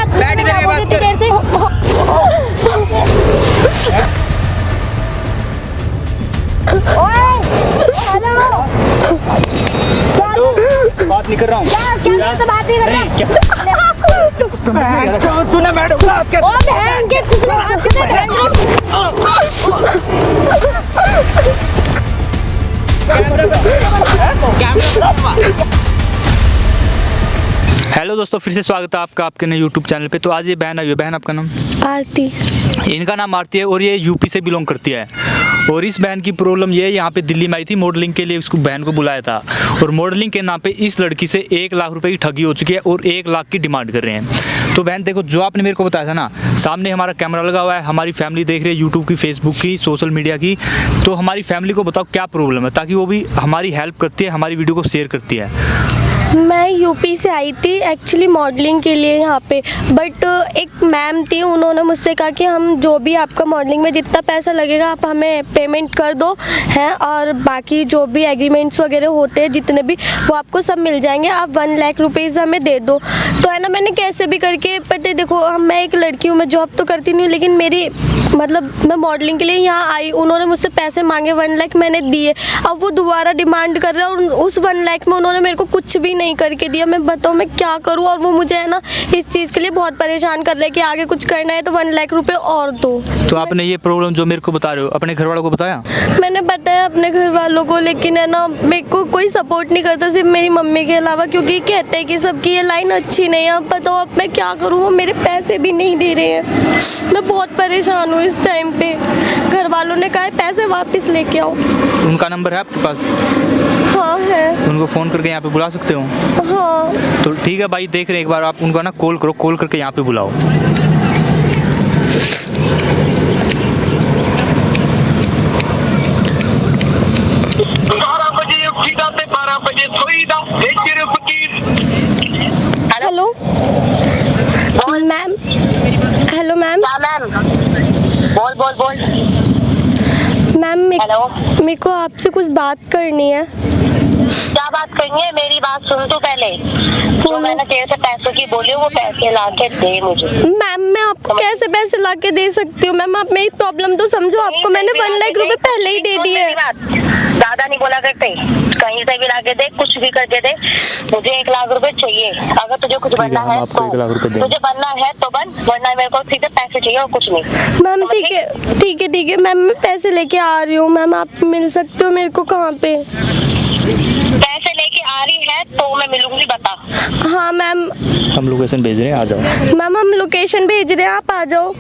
बैठ इधर के बात कर। बात नहीं कर रहा हूँ। क्या बात नहीं कर रहा? तूने मैडम हेलो दोस्तों, फिर से स्वागत है आपका आपके नए यूट्यूब चैनल पे। तो आज ये बहन आई है। बहन आपका नाम? आरती। इनका नाम आरती है और ये यूपी से बिलोंग करती है। और इस बहन की प्रॉब्लम ये है, यहाँ पे दिल्ली में आई थी मॉडलिंग के लिए, उसको बहन को बुलाया था और मॉडलिंग के नाम पे इस लड़की से 1 लाख रुपए की ठगी हो चुकी है और 1 लाख की डिमांड कर रहे हैं। तो बहन देखो, जो आपने मेरे को बताया था ना, सामने हमारा कैमरा लगा हुआ है, हमारी फैमिली देख रही है यूट्यूब की, फेसबुक की, सोशल मीडिया की। तो हमारी फैमिली को बताओ क्या प्रॉब्लम है, ताकि वो भी हमारी हेल्प करती है, हमारी वीडियो को शेयर करती है। मैं यूपी से आई थी एक्चुअली मॉडलिंग के लिए यहाँ पे, बट एक मैम थी, उन्होंने मुझसे कहा कि हम जो भी आपका मॉडलिंग में जितना पैसा लगेगा आप हमें पेमेंट कर दो हैं, और बाकी जो भी एग्रीमेंट्स वगैरह होते हैं जितने भी, वो आपको सब मिल जाएंगे, आप 1 लाख रुपीज़ हमें दे दो। तो है ना, मैंने कैसे भी करके, पता है देखो मैं एक लड़की हूँ, मैं जॉब तो करती नहीं हूँ, लेकिन मेरी मतलब मैं मॉडलिंग के लिए यहाँ आई, उन्होंने मुझसे पैसे मांगे 1 लाख, मैंने दिए। अब वो दोबारा डिमांड कर रहे हैं और उस 1 लाख में उन्होंने मेरे को कुछ भी नहीं करके दिया। मैं बताऊँ मैं क्या करूँ, और वो मुझे है ना इस चीज़ के लिए बहुत परेशान कर रहे हैं कि आगे कुछ करना है तो 1 लाख रुपए और दो। तो आपने ये प्रॉब्लम जो मेरे को बता रहे हो अपने घर वालों को बताया? मैंने बताया अपने घर वालों को, लेकिन है ना मेरे को कोई सपोर्ट नहीं करता, सिर्फ मेरी मम्मी के अलावा, क्योंकि कहते हैं कि सबकी ये लाइन अच्छी नहीं है। अब बताओ अब मैं क्या करूँ, वो मेरे पैसे भी नहीं दे रहे हैं। मैं बहुत परेशान हूँ इस टाइम पे। घर वालों ने कहा है पैसे वापस लेके आओ। उनका नंबर है आपके पास? हाँ है। उनको फ़ोन करके यहाँ पे बुला सकते हो? हाँ। तो ठीक है भाई, देख रहे हैं, एक बार आप उनको ना कॉल करो, कॉल करके यहाँ पे बुलाओ। 12 बजे उठीदा ते 12 बजे सोईदा सिर्फ की। Hello ma'am. Hello ma'am. क्या मैम? बोल बोल बोल। मैम हेलो, मेरे को आपसे कुछ बात करनी है। क्या बात करनी है? मेरी बात सुन तो पहले। जो मैंने तेरे से पैसों की बोली वो पैसे ला के दे मुझे। मैम मैं आपको कैसे पैसे ला के दे सकती हूँ? मैम आप मेरी प्रॉब्लम तो समझो, आपको मैंने 1 लाख रुपए पहले ही दे दिए। ज्यादा नहीं बोला करते, कहीं से भी ला के दे, कुछ भी करके दे, मुझे 1 लाख रुपए चाहिए। अगर तुझे कुछ बनना है आपको 1 लाख रुपए तो तुझे बनना है तो बन, वरना मेरे को सीधे पैसे चाहिए और कुछ नहीं। मैम ठीक है ठीक है ठीक है मैम, मैं पैसे लेके आ रही हूँ। मैम आप मिल सकते हो मेरे को कहाँ पे? पैसे लेके आ रही है तो मैं मिलूंगी, बता। हाँ मैम। हम लोकेशन भेज रहे हैं, आ जाओ। मैम हम लोकेशन भेज रहे हैं, आप आ जाओ।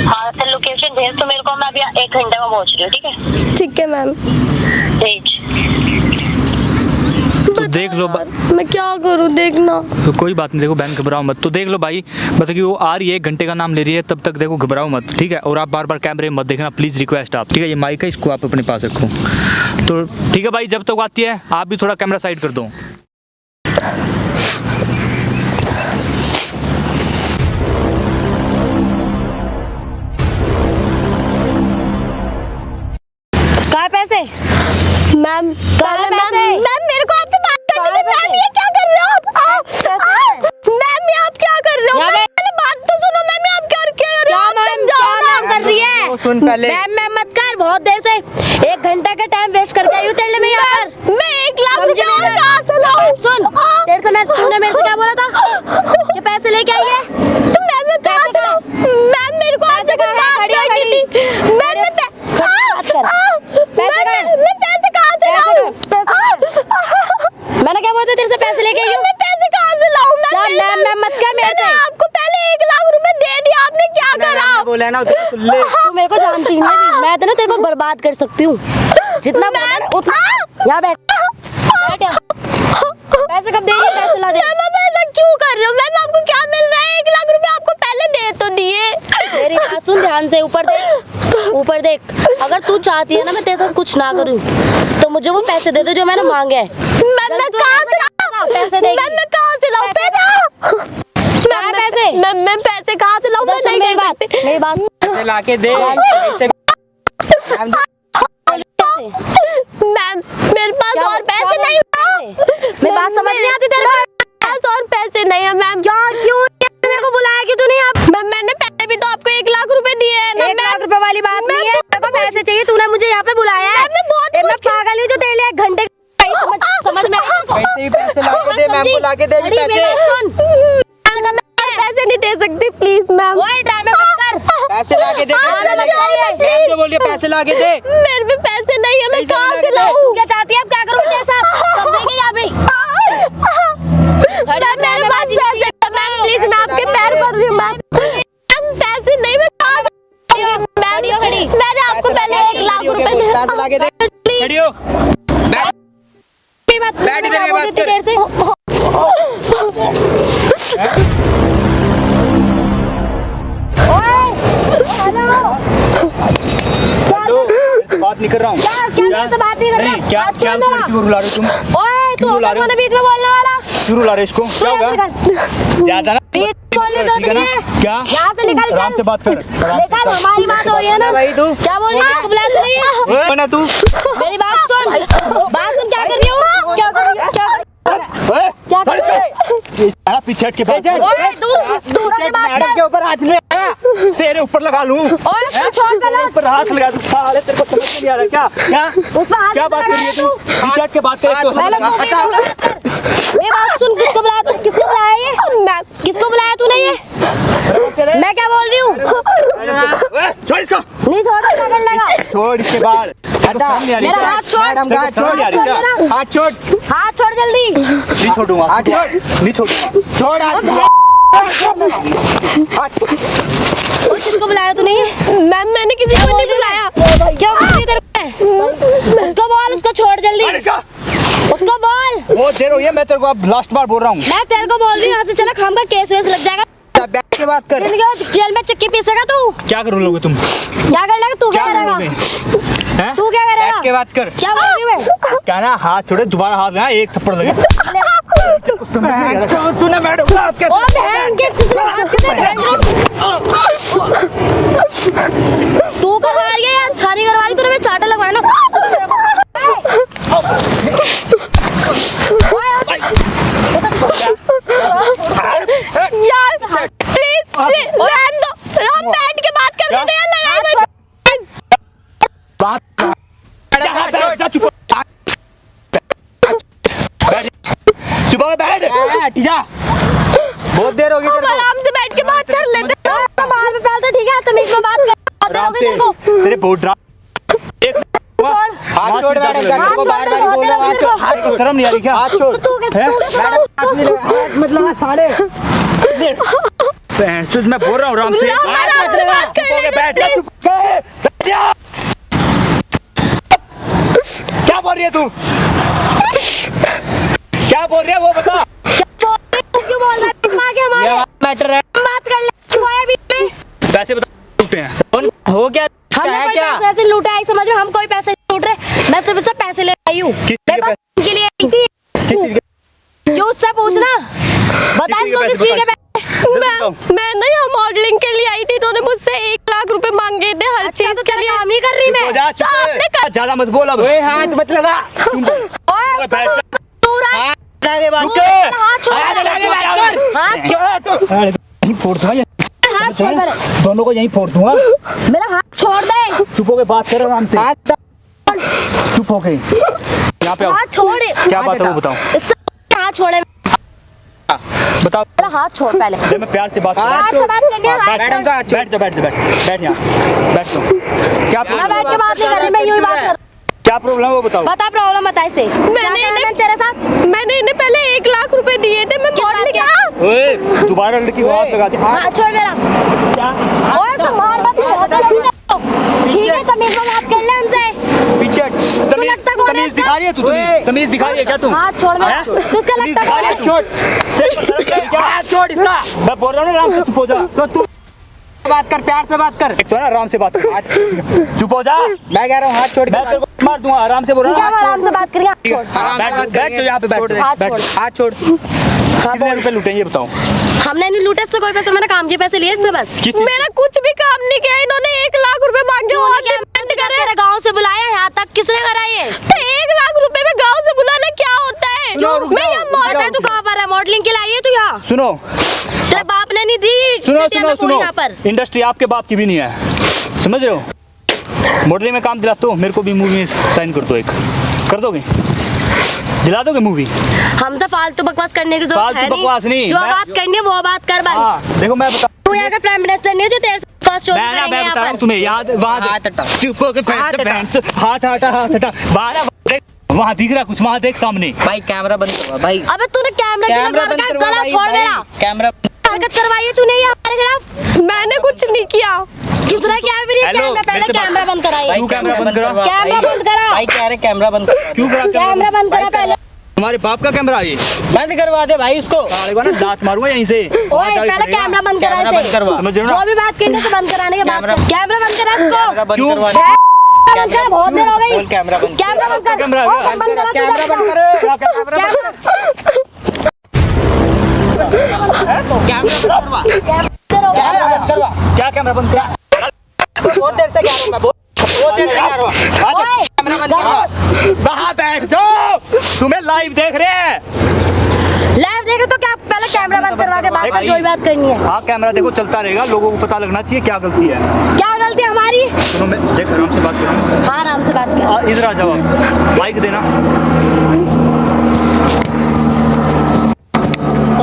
हाँ तो लोकेशन भेज तो मेरे को, मैं अभी 1 घंटे में पहुंच रही हूँ, ठीक है? ठीक है मैम। भेज। तो देख लो मैं क्या करूँ, देखना। तो कोई बात नहीं, देखो बहन घबराओ मत। तो देख लो भाई, मतलब कि वो आ रही है, 1 घंटे का नाम ले रही है, तब तक देखो घबराओ मत, ठीक है? और आप बार बार कैमरे मत देखना प्लीज़, रिक्वेस्ट आप, ठीक है? ये माइक है, इसको आप अपने पास रखो। तो ठीक है भाई, जब तक आती है आप भी थोड़ा कैमरा साइड कर दो। कहाँ पैसे? मैम मैम मेरे को आपसे बात करनी थी। मैम ये क्या कर रहे हो आप? मैम ये आप क्या कर रहे हो? मैंने बात तो सुनो। मैम आप क्या कर रहे हो? क्या कर रही है? सुन पहले। मैम मत कर, बहुत देर से 1 घंटा का टाइम वेस्ट करके आई हूँ तेरे लिए मैं यहाँ पर। मैं 1 लाख रुपए और कहाँ से लाऊं? सुन, तेरे से तूने मेरे से क्या बोला था कि पैसे लेके आई है? तो मैम मैं कहाँ से लाऊं? मैम मेरे को आपसे कुछ बात करनी थी। मैम मैं पैसे कहाँ से लाऊं? मैंने क्या बोला था तेरे से पैसे लेके आई हूँ? मैं पैसे कहाँ से लाऊं? मैम मत कर मेरे से। आपको पहले 1 लाख रुपए दे दिया, आपने क्या करा? बोला ना ले। तू मेरे को जानती नहीं, मैं तो ना तेरे को बर्बाद कर सकती हूँ। जितना बोला ना उतना। यहाँ बैठ। पैसे कब दे रही है? पैसे ला दे। मैम आप ऐसा क्यों कर रहे हो? मैम आपको क्या मिल रहा है? 1 लाख रुपए आपको पहले दे तो दिए। मेरी बात सुन ध्यान से, ऊपर देख, ऊपर देख। अगर तू चाहती है ना मैं तेरे साथ कुछ ना करूँ तो मुझे वो पैसे दे दे जो मैंने मांगे हैं। मैं कहाँ से लाऊं? पैसे देगी। मैं कहाँ से लाऊं पैसे? मैं पैसे कहाँ से लाऊं? मेरी बात पैसे लाके दे। मैम मेरे पास और पैसे नहीं है। मेरी बात समझ नहीं आती तेरे को? पास और पैसे नहीं है मैम। क्या क्यों? मेरे के पैसे ला के दे। मेरे पे पैसे नहीं है, मैं पैसे कहाँ ला से के दे। लाऊं? तू क्या चाहती है, अब क्या करूँ तेरे साथ? कब देगी यहाँ पे? मैम, मेरे पास पैसे नहीं है, मैम प्लीज मैं आपके पैर पड़ रही हूँ मैम। मैम पैसे नहीं, मैं कहाँ से- मैम, मैंने आपको पहले 1 लाख रुपए दिए। पैसे ला के दे। खड़ी हो। बैठ इधर के बात कर। देर से बात नहीं कर रहा हूँ। क्या से बात नहीं कर रहा? नहीं, क्या हाथ क्या छोड़ मेरा। लड़की को रुला रहे हो तुम? ओए तू क्यों बुला रहे हो? होगा बीच में बोलने वाला। क्यों रुला रहे हो इसको? क्या तू होगा? यहाँ से निकल। ज्यादा ना बीच में बोलने दो ठीक है ना? तुझे। क्या? यहाँ से निकल आराम चल। से बात कर। निकल, हमारी बात हो रही है ना। भाई तू क्या बोल रही है? इसको बुलाया तो नहीं है? ओए, ना तू मेरी बात सुन क्या कर रही हो? क्या कर रही हो? ओए, क्या कर रही हो? ये सारा पीछे हट के बात कर। ओए दूर से बात मैडम कर। के ऊपर हाथ ले आया। तेरे ऊपर लगा लूं। ओए तू छोड़ तेरे पहले। ऊपर हाथ लगा दूं। साले तेरे को समझ में नहीं आ रहा क्या? क्या? उस पर हाथ क्या बात कर रही है तू? पीछे हट के बात कर। इसको पहले समझ में आ- मेरी बात सुन, किसको बुलाया तू? किसको बुलाया ये? मैम किसको बुलाया तूने ये? मैं क्या बोल रही हूँ? ओए, छोड़ इसको। नहीं छोड़, क्या कर लेगा? छोड़ इसके बाल। हटा। मेरा हाथ छोड़। मैडम का हाथ छोड़। यार क्या? हाथ छोड़। हाथ छोड़ जल्दी। नहीं छोड़ूंगा। हाथ छोड़। नहीं छोड़ूंगा। छोड़ हाथ। और किसको बुलाया तूने ये? मैम मैंने किसी को नहीं बुलाया। क्या बोल रही है तेरे पे? उसको बोल, उसको छोड़ जल्दी। छोड़ इसको। उसको बोल। बहुत देर हो गई है, मैं तेरे को अब लास्ट बार बोल रहा हूँ। मैं तेरे को बोल रही हूँ, यहाँ से चला, खाम का केस वेस लग जाएगा। बैठ के बात कर। जिंदगी में जेल में चक्की पीसेगा तू। क्या कर लोगे तुम? क्या कर लेगा तू? क्या क्या करेगा? करोगे? हैं? तू क्या बैठ के करेगा? बात कर। क्या बोल रही हूँ मैं? क्या ना हाथ छोड़े, दोबारा हाथ लगा, एक थप्पड़ लगे। तूने मैडम का हाथ कर। ओ बहन के किसने हाथ किसने बहन तू कहाँ आ रही है यार? छानी करवा रही तूने, मैं चाटा लगवाया ना। यार प्लीज रहने दो, हम बैठ के बात कर लेते हैं। लड़ाई मत- बात जा, चुप हो। बैठ। चुप हो, बैठ जा। बहुत देर हो गई हम तेरे को। आराम से बैठ के बात कर लेते हैं। बाहर में पहलते ठीक है, तमीज में बात कर। आराम तेरे से। को तेरे बहुत ड्रा एक हाथ छोड़ मैडम का। तेरे को बार बार बोल रहा हूँ हाथ छोड़। हाथ को शर्म नहीं आ रही क्या? हाथ छोड़। तू क्या हैं? मैडम हाथ नहीं लगा। हाथ मत लगा साले। बहन, मैं बोल रहा हूँ आराम से। हम आराम से बात कर चुप हो के लेते हैं, बैठ जा, चुप कर। बैठ जा। क्या बोल रही है तू? क्या बोल रही है वो बता। तू क्यों बोल रहा है? माँ के हमारे ये मैटर है। बात कर ले। तू आया बीच में। पैसे बता, टूटे हैं। हो गया हमने है कोई क्या? पैसे ऐसे लूटा है, समझो हम कोई पैसे नहीं लूट रहे। मैं सिर्फ उससे पैसे ले आई हूँ। किस मैं चीज़ के बस के लिए आई थी। किस चीज़ के? क्यों उससे पूछना? बता किस चीज़ इसको के किस चीज़ के पैसे? मैं ना यहाँ मॉडलिंग के लिए आई थी, तो उन्होंने मुझसे 1 लाख रुपए मांगे थे हर अच्छा चीज तो के तेरा लिए। काम नहीं कर रही मैं। हो जा, चुप कर। ज्यादा मत बोल अब। ओए हाथ मत लगा। ओए, बैठ जा। तू रहा है। हाथ लगा के बात तू कर। मेरा हाथ छोड़। हाथ लगा के बात कर। हाथ यहीं फोड़ दूंगा, हाथ छोड़ पहले। दोनों को यहीं फोड़ दूंगा। मेरा हाथ छोड़ दे। चुप हो के बात कर आराम से। हाथ चुप हो गए। यहाँ पे आओ। हाथ छोड़। क्या बात है वो बताओ। इससे हाथ छोड़े। बताओ। मेरा हाथ छोड़ पहले। जब मैं प्यार से बात हाथ हाथ से बात करनी है, हाथ मैडम छोड़। का हाथ छोड़। बैठ जा, बैठ जा, बैठ यहाँ, बैठ जाओ। क्या मैं प्रॉब्लम? बैठ के बात नहीं कर रही, मैं यूं ही बात कर। क्या प्रॉब्लम है वो बताओ। बता प्रॉब्लम बता इसे। मैंने तेरे साथ मैंने इन्हें पहले 1 लाख रुपए दिए थे। मैं किस बात मॉडलिंग के? ओए, दोबारा लड़की को हाथ लगा दे। हाथ छोड़ मेरा। ओए संभाल मत। ठीक है, तमीज में बात कर ले उनसे। पीछे हट। लगता कौन है तमीज इसका? दिखा रही है तू? तमीज दिखा रही है क्या तू? हाथ छोड़ मेरा। हैं? तू उसका तमीज लगता दिखा रही है? कौन है? क्या हाथ छोड़ इसका? मैं बोल रहा हूँ ना आराम से चुप हो जा। तो तू बात कर, प्यार से बात कर। एक तो ना आराम से बात कर। चुप हो जा। मैं कह रहा हूँ हाथ छोड़ के मैं तेरे को मार दूंगा, आराम से बोल ठीक है, रहा हम हूँ। आराम से बात करिए। हाथ छोड़। बैठ बैठ तो यहाँ पे बैठ हाथ बैठ। छोड़। हाथ छोड़। कितने रुपए लूटे ये बताओ। हमने नहीं लूटे इससे कोई पैसे, मैंने काम के पैसे लिए इससे बस। किस मेरा कुछ भी काम नहीं किया, इन्होंने 1 लाख रुपए मांगे और डिमांड करे। तेरे गांव से बुलाया यहाँ तक, किसने करा ये? तो 1 लाख रुपए में गांव से बुलाना क्या होता है? मैं यहाँ पता है तू कहाँ पर है? मॉडलिंग के लिए आई है तू यहाँ? सुनो तेरे बाप ने नहीं दी। सुनो सिटी सुनो में पूरी सुनो, यहाँ पर। इंडस्ट्री आपके बाप की भी नहीं है, समझ रहे हो। मॉडलिंग में काम दिलाते हो, मेरे को भी मूवी में साइन कर दो, एक कर दोगे? दिला दोगे मूवी? हमसे फालतू बकवास करने की जरूरत फालतू है बकवास नहीं, जो मैं- बात करनी है वो बात कर बस। हाँ देखो मैं बता। तू यहाँ का प्राइम मिनिस्टर नहीं है जो तेरे साथ बस चोरी मैं ना करेंगे मैं यहाँ बता रहा हूँ पर। तुम्हें याद वहाँ हाथ हटा। चुप होकर हाथ हटा। हाथ हटा वहाँ दिख रहा कुछ वहाँ देख सामने भाई कैमरा बंद करवा भाई। अबे तूने कैमरा क्यों कैमरा लगा बंद रखा है? करवा गला भाई, छोड़ भाई। मेरा। कैमरा हरकत करवाई है तूने ये हमारे खिलाफ। मैंने कुछ नहीं किया। किसने क्या है? मेरी हेलो, कैमरा मेरे पहले से बात- कैमरा बंद कराई। भाई तू कैमरा बंद करा। कैमरा बंद करा। भाई कह रहे कैमरा बंद करवा। क्यों करा कैमरा बंद करा पहले। तुम्हारे बाप का कैमरा है ये बंद करवा दे भाई उसको। साले को ना दांत मारूंगा यहीं से ओए पहले कैमरा बंद करा कैमरा बंद इसे। करवा। समझ रहे हो जो ना भी बात करने से बंद कराने के बाद कैमरा बंद करा कैमरा इसको। बंद क्यों? करवा दे। बंद कर, बहुत देर हो गई। बोल कैमरा बंद। कैमरा बंद कर। कैमरा ओ, बंद करा, कैमरा बंद कर। क्या कैमरा बंद कैमरा- कैमरा बंद करवा। देर हो गई। कैमरा बंद करवा। क्या कैमरा बंद करा बहुत देर से कह रहा हूं मैं। बहुत देर से कह रहा हूं। ओए, कैमरा बंद करवा। वहाँ बैठ जाओ तुम्हें लाइव देख रहे हैं लाइव देखे तो क्या पहले कैमरा बंद करवा के बाद में जो भी बात करनी है। हाँ कैमरा देखो चलता रहेगा लोगों को पता लगना चाहिए क्या गलती है क्या गलती हमारी? सुनो मैं देख आराम से बात कर रहा हूँ हाँ आराम से बात कर। इधर आ जाओ आप माइक देना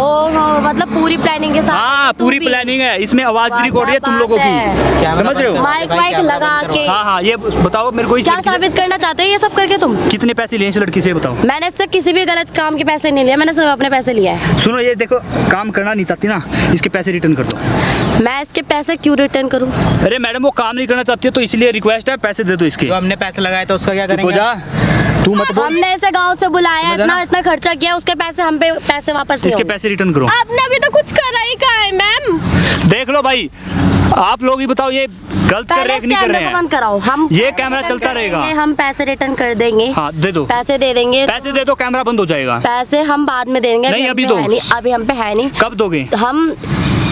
ओह मतलब पूरी प्लानिंग के साथ। हाँ पूरी प्लानिंग है इसमें आवाज भी रिकॉर्ड है तुम लोगों की समझ रहे हो माइक वाइक लगा के। हाँ हाँ ये बताओ मेरे को इस क्या लड़की से साबित करना चाहते हो ये सब करके तुम? कितने पैसे लिए इस लड़की से बताओ मैंने इससे किसी भी गलत काम के पैसे नहीं लिए, मैंने सिर्फ अपने पैसे लिए हैं। सुनो ये देखो काम करना नहीं चाहती ना इसके पैसे रिटर्न कर दो मैं इसके पैसे क्यों रिटर्न करूं? अरे मैडम वो काम नहीं करना चाहती है तो इसलिए रिक्वेस्ट है पैसे दे दो इसके जो हमने पैसे लगाए तो उसका क्या चुप हो करेंगे? जा तू मत बोल हमने इसे गांव से बुलाया, समझा ना? इतना खर्चा किया, उसके पैसे हम पे पैसे वापस नहीं इसके होंगे। पैसे रिटर्न करो आपने अभी तो कुछ करा ही कहा है मैम। देख लो भाई आप लोग ही बताओ ये गलत कर रहे पहले हैं इस कि नहीं कर कैमरे रहे को हैं बंद कराओ। हम ये पैसे कैमरा रिटर्न चलता कर रहेगा। देंगे, हम पैसे रिटर्न कर देंगे। हाँ दे दो पैसे दे देंगे। पैसे दे दो कैमरा बंद हो जाएगा पैसे हम बाद में देंगे। नहीं, हम अभी पे दो। है नहीं, अभी हम पे है नहीं। कब दोगे हम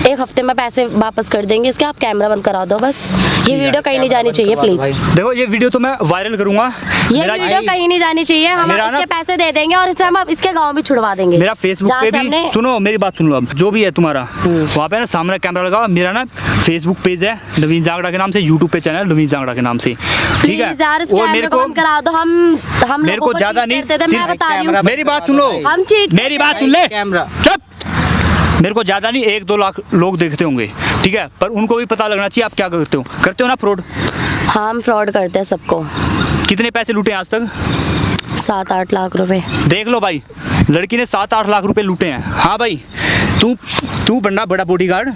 एक हफ्ते में पैसे वापस कर देंगे इसके। आप कैमरा बंद करा दो बस। ये वीडियो कहीं नहीं जानी चाहिए प्लीज। देखो ये वीडियो तो मैं वायरल करूंगा ये मेरा वीडियो कहीं नहीं जानी चाहिए। हम मेरा ना- इसके पैसे दे देंगे और इसे हम अब इसके गांव भी छुड़वा देंगे। मेरा फेसबुक जहाँ पे से भी हमने- सुनो मेरी बात सुन लो अब जो भी है तुम्हारा वहाँ पे ना सामने कैमरा लगा हुआ, मेरा ना फेसबुक पेज है नवीन जांगड़ा के नाम से यूट्यूब पे चैनल नवीन जांगड़ा के नाम से ठीक प्लीज है यार इस और कैमरे मेरे को को बंद करा दो। हम मेरे लोगों को ज्यादा cheat नहीं करते थे, मैं सिर्फ बता रही हूँ। कैमरा मेरी बात सुन लो हम cheat मेरी बात सुन ले कैमरा। चुप मेरे को ज्यादा नहीं 1-2 लाख लोग देखते होंगे ठीक है पर उनको भी पता लगना चाहिए आप क्या करते हो ना फ्रॉड हम फ्रॉड करते हैं सबको। कितने पैसे लूटे हैं आज तक 7-8 लाख रुपए। देख लो भाई लड़की ने 7-8 लाख रुपए लूटे हैं हाँ भाई तू बनना बड़ा बॉडीगार्ड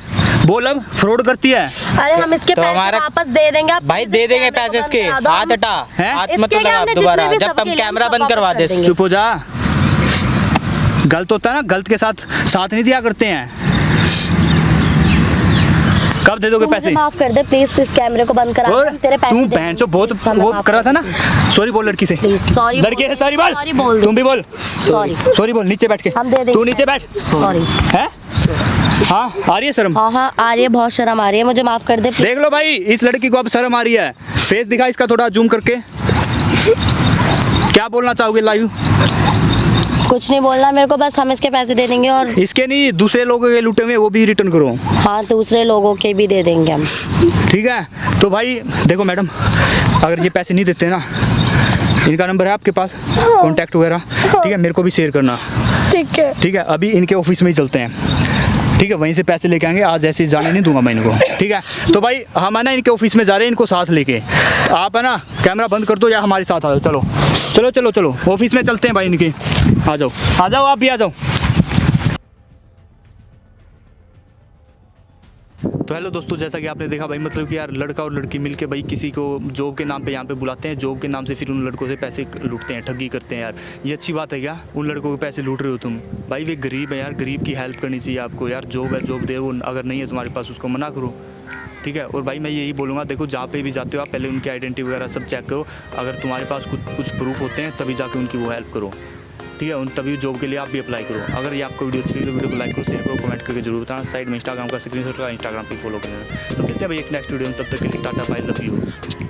बोल अब फ्रॉड करती है अरे हम इसके तो पैसे हमारा- वापस दे देंगे। आप भाई please दे इस देंगे कैमरे को पैसे बंद इसके। करा दो। हाथ हटा। हैं? हाथ इसके मत क्या लगा हमने दोबारा जितने भी जब सबके हम लिए कैमरा हम बंद सब करवा वापस दे। कर देंगे। चुप हो जा गलत होता है ना गलत के साथ नहीं दिया करते हैं कब दे दोगे तू मुझे पैसे माफ कर दे प्लीज। इस कैमरे को बंद करा दे, और हम तेरे पैसे तू दे बहन चो देंगे। बहुत Please, हमें वो माफ कर रहा कर था ना सॉरी बोल लड़की से प्लीज सॉरी लड़के से सॉरी बोल सॉरी बोल तुम भी बोल सॉरी सॉरी बोल नीचे बैठ के हम दे देंगे। तू नीचे बैठ सॉरी। है हाँ आ रही है शर्म हाँ हाँ आ रही है, बहुत शर्म आ रही है, मुझे माफ कर दे please। देख लो भाई इस लड़की को अब शर्म आ रही है फेस दिखा इसका थोड़ा जूम करके क्या बोलना चाहोगे लाइव कुछ नहीं बोलना मेरे को, बस हम इसके पैसे दे देंगे और इसके नहीं दूसरे लोगों के लूटे हुए वो भी रिटर्न करो हाँ दूसरे लोगों के भी दे देंगे हम। ठीक है तो भाई देखो मैडम अगर ये पैसे नहीं देते ना इनका नंबर है आपके पास कॉन्टैक्ट वगैरह ठीक है मेरे को भी शेयर करना ठीक है अभी इनके ऑफिस में ही चलते हैं ठीक है वहीं से पैसे लेके आएंगे आज ऐसे जाने नहीं दूंगा मैं इनको ठीक है तो भाई हम है ना इनके ऑफिस में जा रहे हैं इनको साथ लेके आप है ना कैमरा बंद कर दो या हमारे साथ आ जाओ चलो ऑफिस में चलते हैं भाई इनके आ जाओ आप भी आ जाओ तो हेलो दोस्तों जैसा कि आपने देखा भाई मतलब कि यार लड़का और लड़की मिलके भाई किसी को जॉब के नाम पे यहाँ पे बुलाते हैं जॉब के नाम से फिर उन लड़कों से पैसे लूटते हैं ठगी करते हैं यार ये अच्छी बात है क्या उन लड़कों के पैसे लूट रहे हो तुम भाई वे गरीब है यार गरीब की हेल्प करनी चाहिए आपको यार जॉब है जॉब दे वो अगर नहीं है तुम्हारे पास उसको मना करो ठीक है और भाई मैं यही बोलूँगा देखो जहाँ पे भी जाते हो आप पहले उनकी आइडेंटिटी वगैरह सब चेक करो अगर तुम्हारे पास कुछ प्रूफ होते हैं तभी जाके उनकी वो हेल्प करो ठीक है उन तभी जॉब के लिए आप भी अप्लाई करो अगर ये आपको वीडियो अच्छी लगी तो वीडियो को लाइक करो शेयर करो कमेंट करके जरूर बताना साइड में इंस्टाग्राम का स्क्रीनशॉट का इंस्टाग्राम पे फॉलो करना तो मिलते हैं भाई एक नेक्स्ट वीडियो में तब तक के लिए टाटा बाय लव यू